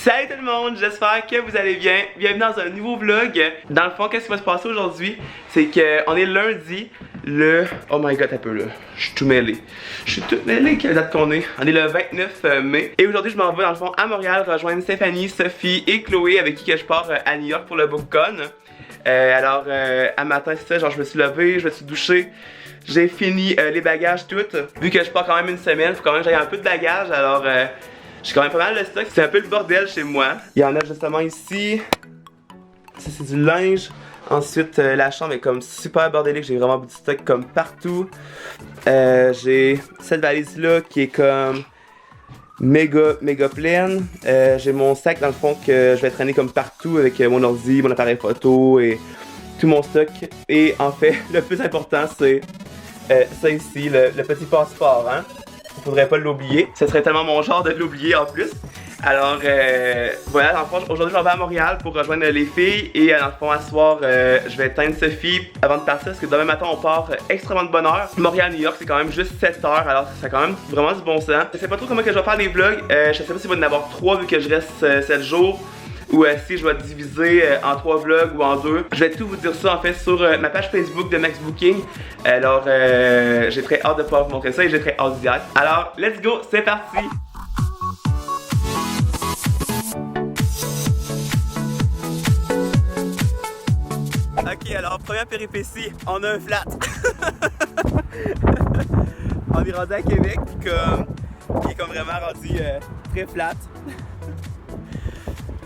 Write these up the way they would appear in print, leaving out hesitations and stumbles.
Salut tout le monde, j'espère que vous allez bien. Bienvenue dans un nouveau vlog. Dans le fond, qu'est-ce qui va se passer aujourd'hui? C'est qu'on est lundi, le... Oh my god, un peu là. Je suis tout mêlé. Quelle date qu'on est? On est le 29 mai. Et aujourd'hui, je m'en vais dans le fond à Montréal rejoindre Stéphanie, Sophie et Chloé avec qui que je pars à New York pour le BookCon. À matin, c'est ça, genre je me suis levé, je me suis douché. J'ai fini les bagages toutes. Vu que je pars quand même une semaine, faut quand même que j'aille un peu de bagages, alors j'ai quand même pas mal de stock. C'est un peu le bordel chez moi. Il y en a justement ici. Ça c'est du linge. Ensuite la chambre est comme super bordélique, j'ai vraiment beaucoup de stock comme partout. J'ai cette valise là qui est comme méga pleine. J'ai mon sac dans le fond que je vais traîner comme partout avec mon ordi, mon appareil photo et tout mon stock. Et en fait le plus important c'est ça ici, le petit passeport, hein. Faudrait pas l'oublier. Ce serait tellement mon genre de l'oublier en plus. Alors voilà, dans le fond, aujourd'hui je m'en vais à Montréal pour rejoindre les filles. Et dans le fond, à ce soir, je vais éteindre Sophie avant de partir. Parce que demain matin, on part extrêmement de bonne heure. Montréal, New York, c'est quand même juste 7 heures. Alors ça a quand même vraiment du bon sens. Je sais pas trop comment que je vais faire des vlogs. Je sais pas s'il va y en avoir 3 vu que je reste 7 jours. Ou si je vais diviser en 3 vlogs ou en 2. Je vais tout vous dire ça en fait sur ma page Facebook de Max Booking. Alors j'ai très hâte de pouvoir vous montrer ça et j'ai très hâte d'y être. Alors let's go, c'est parti! Ok, alors première péripétie, on a un flat. On est rendu à Québec qui est comme vraiment rendu très flat.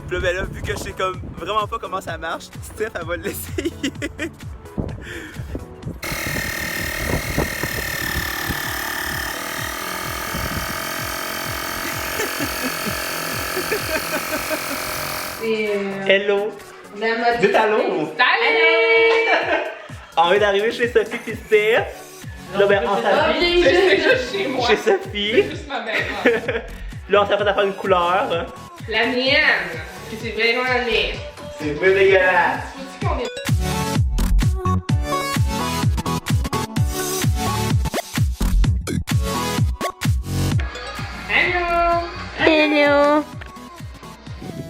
Puis là, ben là, vu que je sais comme vraiment pas comment ça marche, Steph, elle va l'essayer. Hello! Dites allô! Salut! On vient d'arriver chez Sophie et Steph. Là, ben, on s'habille. C'est juste chez moi. Chez Sophie. C'est juste ma belle. Là, on s'apprête à faire une couleur. La mienne. Puis c'est vraiment la mienne. C'est un peu dégueulasse. Tu qu'on est... Hello! Hello!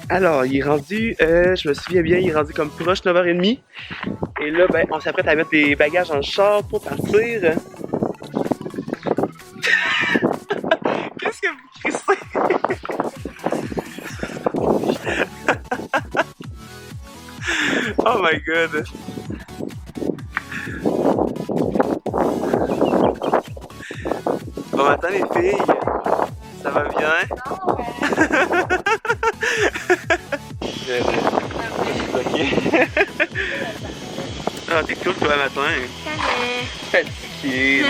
Alors, il est rendu, je me souviens bien, il est rendu comme proche 9h30. Et là, ben, on s'apprête à mettre des bagages dans le char pour partir. Qu'est-ce que vous crissez? Oh my god! Bon matin les filles! Ça va bien? Ok. Ah, t'es cool toi le matin. Fatigué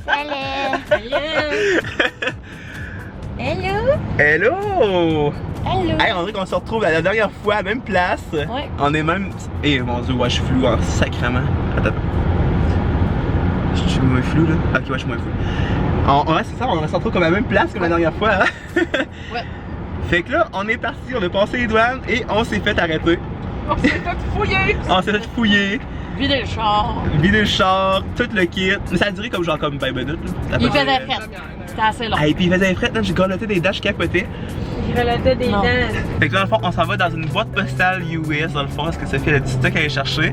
Hello! Hello! Hello! Hey, on dirait qu'on se retrouve à la dernière fois à la même place. Ouais. On est même... Eh mon dieu, ouais, je suis flou, hein, sacrément. Attends. Je suis moins flou là? Ok, ouais, je suis moins flou. Ouais, c'est ça, on se retrouve comme à la même place que la dernière fois. Hein? Ouais. Fait que là, on est parti, on a passé les douanes et on s'est fait arrêter. On s'est fait fouiller! On s'est fait fouiller, Vider le char. vider le char, tout le kit. Mais ça a duré comme genre comme 20 minutes. Là. Il faisait fret. C'était assez long. Et puis il faisait fret, là, j'ai grelotté des dash capotés. Il relatait des Non. dents. Fait que là, dans le fond, on s'en va dans une boîte postale US, dans le fond, parce que Sophie a du stock à aller chercher.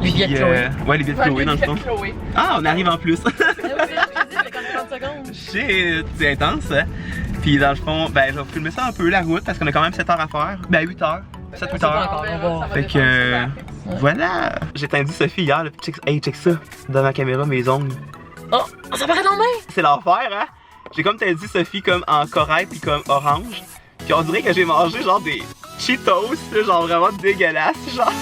Les billets de Chloé. Ouais, les billets de Chloé, dans le fond. Chloé. Ah, on arrive en plus. Secondes. Shit, c'est intense, hein? Puis dans le fond, ben, je vais filmer ça un peu, la route, parce qu'on a quand même 7 heures à faire. Ben, 8 heures. 7-8 heures. encore, on va. Fait que, voilà. J'ai tendu Sophie hier, là, puis check ça, devant la caméra, mes ongles. Oh! Ça paraît dans main! C'est l'enfer, hein? J'ai comme tendu Sophie comme en corail puis comme orange. Puis on dirait que j'ai mangé genre des Cheetos, là, genre vraiment dégueulasses, genre.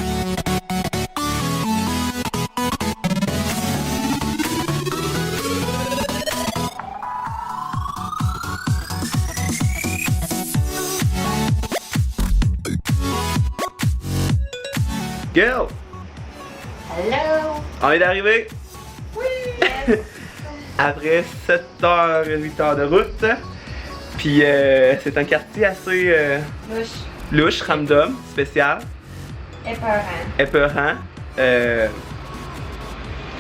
Girl! Hello! On est arrivé! Oui! Après 7 heures, 8 heures de route. Puis Puis c'est un quartier assez louche, random, spécial. Épeurant. C'est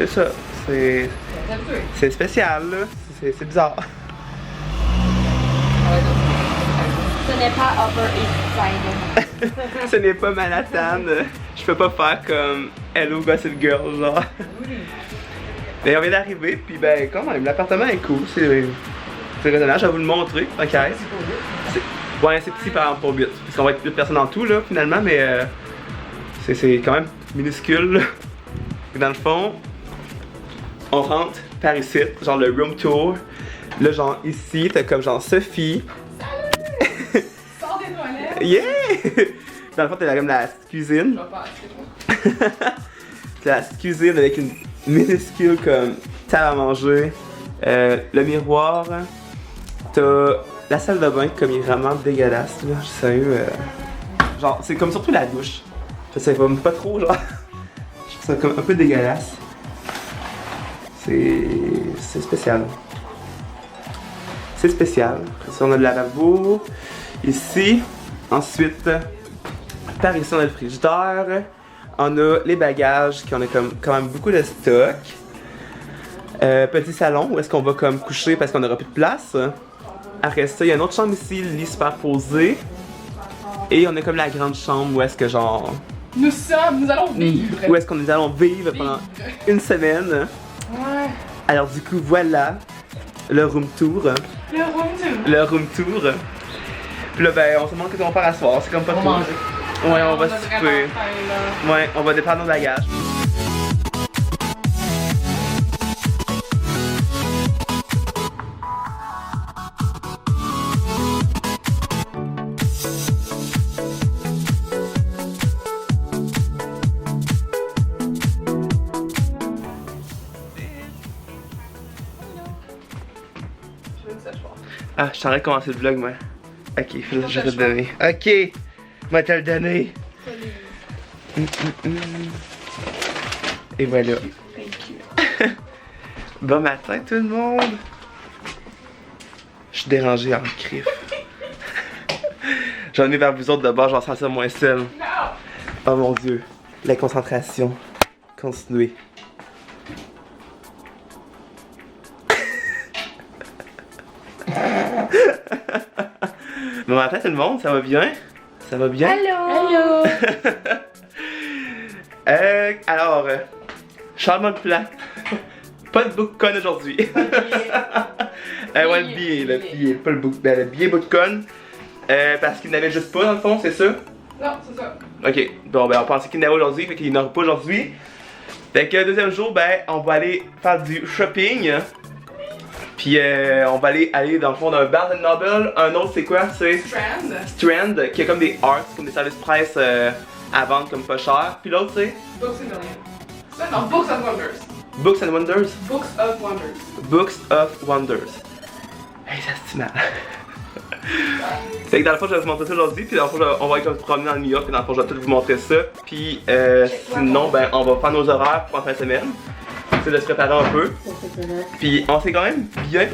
ça. C'est spécial, là. C'est bizarre. Ce n'est pas Upper East Side. Ce n'est pas Manhattan. Je peux pas faire comme Hello Gossip Girl, genre. Mais on vient d'arriver, puis ben quand même, l'appartement est cool. C'est raisonnable, je vais vous le montrer. Ok. Ouais, c'est petit par exemple pour 8. Parce qu'on va être 8 personnes en tout, là, finalement, mais c'est quand même minuscule. Là. Dans le fond, on rentre par ici, genre le room tour. Là, genre ici, t'as comme genre Sophie. Sors des toilettes! Yeah! Dans le fond, t'as comme la cuisine. T'as la cuisine avec une minuscule comme table à manger. Le miroir. T'as la salle de bain comme il est vraiment dégueulasse. Là. Je suis sérieux. Genre, c'est comme surtout la douche. Je sais pas trop, genre. Je trouve ça comme un peu dégueulasse. C'est spécial. C'est spécial. Après ça, on a le lavabo. Ici. Ensuite, par ici, on a le frigidaire. On a les bagages, qui on a comme quand même beaucoup de stock. Petit salon où est-ce qu'on va comme coucher parce qu'on n'aura plus de place. Après ça, il y a une autre chambre ici, le lit superposé. Et on a comme la grande chambre où est-ce que genre... Nous allons vivre! Où est-ce qu'on nous allons vivre pendant une semaine. Ouais. Alors du coup, voilà le room tour. Le room tour. Le room tour. Puis là, ben, on se demande qu'est-ce qu'on va faire à soir. C'est comme pas trop. Ouais, on va souper. Ouais, on va déprendre nos bagages. Ah, je t'arrête de commencer le vlog, moi. Ok, je vais te le donner. Ok, moi te le donner. Et voilà. Bon matin tout le monde. Je suis dérangé en crif. J'en ai vers vous autres de bord, j'en sens ça moins seul. Oh mon dieu. La concentration. Continuez. Bon matin tout le monde, ça va bien? Ça va bien? Allô! Alors, changement de plan. Pas de BookCon aujourd'hui. Ouais, le billet, pas le billet BookCon. Parce qu'il n'avait juste pas dans le fond, c'est ça? Non, c'est ça. Ok, bon ben on pensait qu'il n'avait aujourd'hui, fait qu'il n'aura pas aujourd'hui. Fait que deuxième jour, ben on va aller faire du shopping. Puis on va aller dans le fond d'un Barnes & Noble. Un autre c'est quoi? C'est Strand, qui a comme des arts, comme des services presse à vendre comme pas cher. Puis l'autre c'est Books and Millions. Ça, non, Books of Wonders. Books and Wonders. Books of Wonders. Books of Wonders. Hey, ça se dit mal. Fait que dans le fond, je vais vous montrer ça aujourd'hui. Puis dans le fond, on va être comme se promener dans New York. Puis dans le fond, je vais tout vous montrer ça. Puis sinon, ben on va faire nos horaires pour la fin de semaine. C'est de se préparer un peu. Puis on s'est quand même bien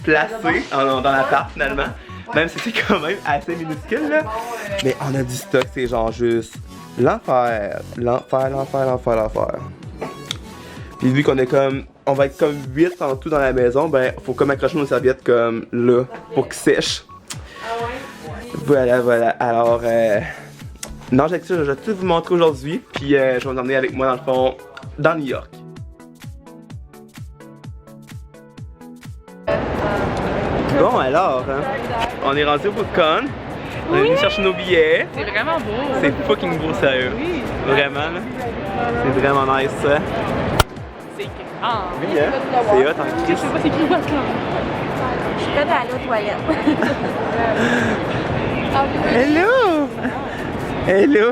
placé dans l'appart finalement. Même si c'est quand même assez minuscule là. Mais on a du stock, c'est genre juste l'enfer. Puis vu qu'on est comme, on va être comme 8 en tout dans la maison, ben faut comme accrocher nos serviettes comme là pour qu'ils sèchent. Voilà. Alors non, je vais tout vous montrer aujourd'hui. Puis je vais vous emmener avec moi dans le fond dans New York. Bon alors, on est rendu au BookCon. On est venu chercher nos billets. C'est vraiment beau. C'est fucking beau, sérieux. Oui. Vraiment, là. C'est vraiment nice, ça. C'est grand. Oui, hein? C'est hot en Christ. Je sais pas c'est qui votre camp. Je suis prête à aller aux toilettes. Hello! Hello!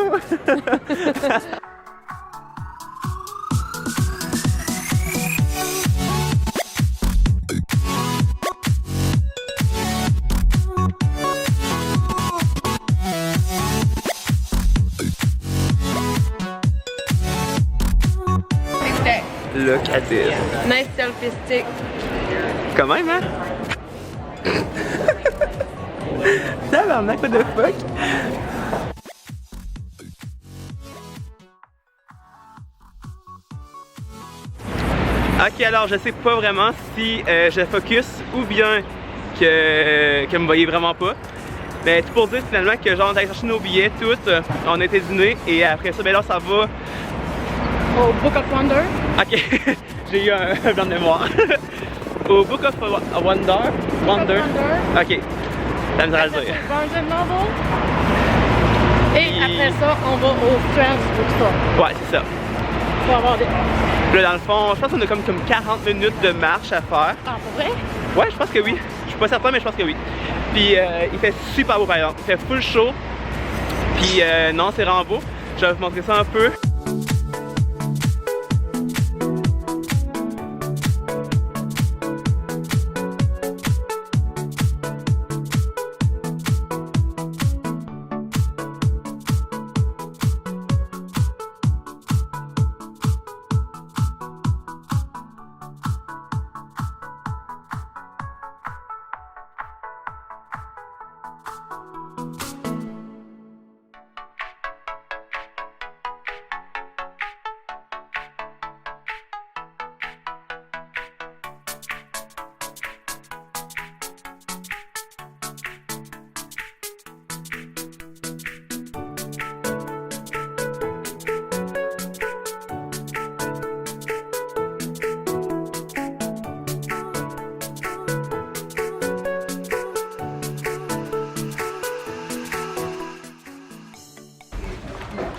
Locatif. Nice selfie stick. Quand même, hein? Tabarnak, what the fuck? Ok, alors je sais pas vraiment si je focus ou bien que me voyez vraiment pas. Mais tout pour dire finalement que genre on a cherché nos billets toutes, on a été dîner et après ça, ben là ça va. Au Book of Wonder. Ok, j'ai eu un blanc de mémoire. Au Book of Wonder. Wonder. Ok, ça me dirait à le Après, dire. c'est Barnes & Noble. Et après ça, on va au Friends Bookstore. Ouais, c'est ça. Pour avoir des... Là, dans le fond, je pense qu'on a comme 40 minutes de marche à faire. Ah, pour vrai? Ouais, je pense que oui. Je suis pas certain, mais je pense que oui. Puis il fait super beau par exemple. Il fait full chaud. Puis non, c'est vraiment beau. Je vais vous montrer ça un peu.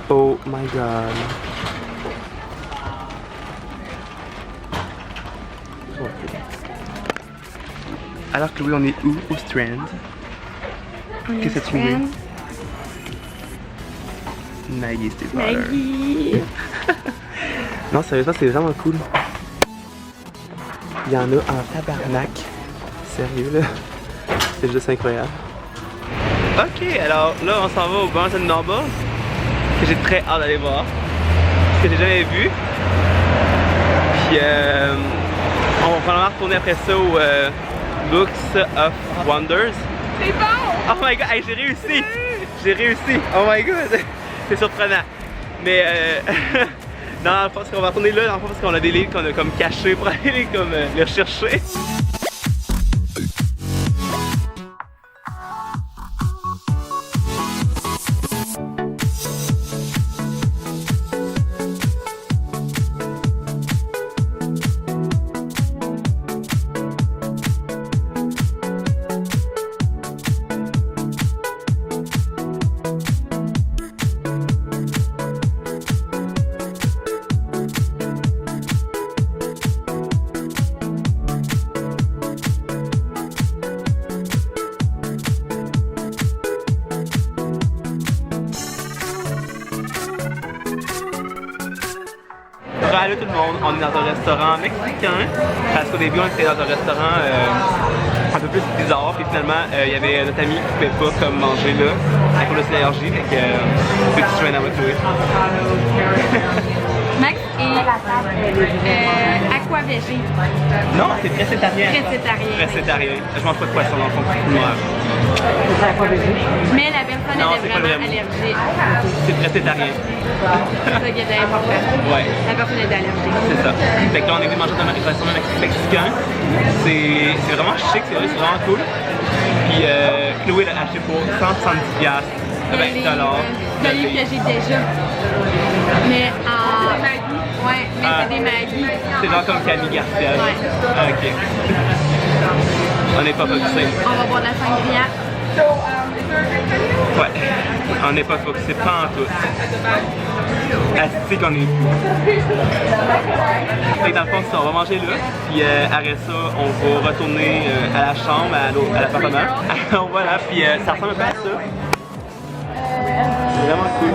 Oh my god. Alors Chloé, on est où? Au Strand. Qu'est-ce que tu veux? Maggie, c'était pas Maggie. Non, sérieusement, c'est vraiment cool. Il y en a en tabarnak. Sérieux, là. C'est juste incroyable. Ok, alors là, on s'en va au Barnes & Noble. Que j'ai très hâte d'aller voir. Que j'ai jamais vu. Puis, on va probablement retourner après ça au Books of Wonders. C'est bon! Oh my god, hey, j'ai réussi! J'ai réussi! Oh my god! C'est surprenant. Mais non, je pense qu'on va retourner là, dans le fond, parce qu'on a des livres qu'on a comme cachés pour aller comme, les rechercher. Allô tout le monde, on est dans un restaurant mexicain parce qu'au début on était dans un restaurant un peu plus bizarre puis finalement il y avait notre ami qui ne pouvait pas comme manger là à cause de ses allergies, donc petit chemin avec Chloé. Max et aquavégé. Non, c'est précétarien. Précétarien. Précétarien. Je mange pas de poisson dans le fond, c'est noir. Mais la personne Non, était c'est pas vraiment vraiment. allergique. C'est précétarien. C'est ça qui était important. Ouais. La personne était allergique. C'est ça. Fait que là on est venu manger dans un restaurant mexicain. C'est vraiment chic, c'est vraiment cool. Puis Chloé l'a acheté pour 170$. Le livre que j'ai déjà. Mais en Maggie. Ouais, mais c'est des Maggie. C'est genre comme Camille Garcia. Ouais. Ah, ok. On n'est pas focusé. On va boire de la sangria. Ouais. On n'est pas focusé, pas en tout. Asti qu'on est fou. Fait que dans le fond, ça, on va manger là. Puis après ça, on va retourner à la chambre, à l'appartement. Alors voilà, puis ça ressemble un peu à ça. C'est vraiment cool.